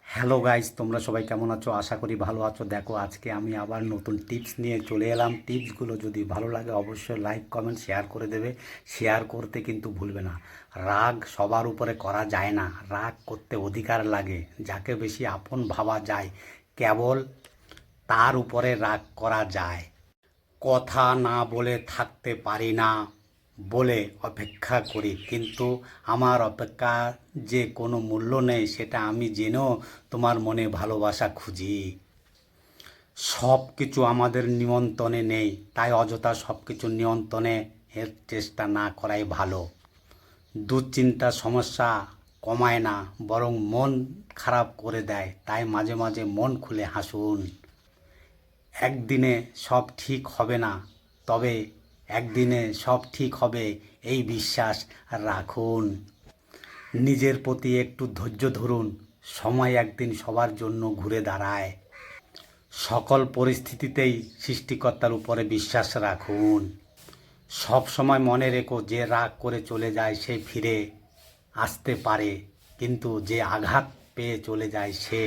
Hello guys, তোমরা সবাই কেমন আছো? আশা করি ভালো আছো। দেখো, আজকে আমি আবার নতুন টিপস নিয়ে চলে এলাম। টিপসগুলো যদি ভালো লাগে অবশ্যই লাইক কমেন্ট শেয়ার করে দেবে। শেয়ার করতে কিন্তু ভুলবে না। রাগ সবার উপরে করা যায় না, রাগ করতে অধিকার লাগে। যাকে বেশি আপন ভাবা যায় কেবল তার উপরে রাগ করা যায়। কথা না বলে থাকতে পারি না বলে অপেক্ষা করি, কিন্তু আমার অপেক্ষা যে কোনো মূল্য নেই সেটা আমি জেনেও তোমার মনে ভালোবাসা খুঁজি। সব কিছু আমাদের নিয়ন্ত্রণে নেই, তাই অযথা সব কিছু নিয়ন্ত্রণে এর চেষ্টা না করাই ভালো। দুশ্চিন্তা সমস্যা কমায় না, বরং মন খারাপ করে দেয়। তাই মাঝে মাঝে মন খুলে হাসুন। একদিনে সব ঠিক হবে না, তবে একদিনে সব ঠিক হবে এই বিশ্বাস রাখুন। নিজের প্রতি একটু ধৈর্য ধরুন, সময় একদিন সবার জন্য ঘুরে দাঁড়ায়। সকল পরিস্থিতিতেই সৃষ্টিকর্তার উপরে বিশ্বাস রাখুন। সব সময় মনে রেখো, যে রাগ করে চলে যায় সে ফিরে আসতে পারে, কিন্তু যে আঘাত পেয়ে চলে যায় সে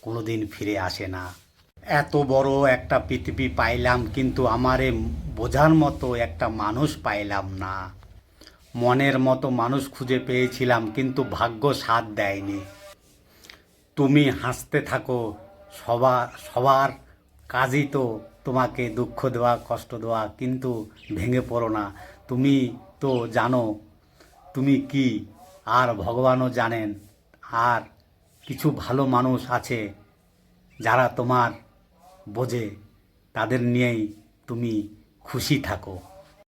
কোনোদিন ফিরে আসে না। এত বড় একটা পৃথিবী পাইলাম, কিন্তু আমারে বোঝার মতো একটা মানুষ পাইলাম না। মনের মতো মানুষ খুঁজে পেয়েছিলাম, কিন্তু ভাগ্য সাথ দেয়নি। তুমি হাসতে থাকো, সবার কাজই তো তোমাকে দুঃখ দেওয়া, কষ্ট দেওয়া, কিন্তু ভেঙে পড়ো না। তুমি তো জানো তুমি কি, আর ভগবানও জানেন। আর কিছু ভালো মানুষ আছে যারা তোমার বোঝে, তাদের নিয়েই তুমি খুশি থাকো।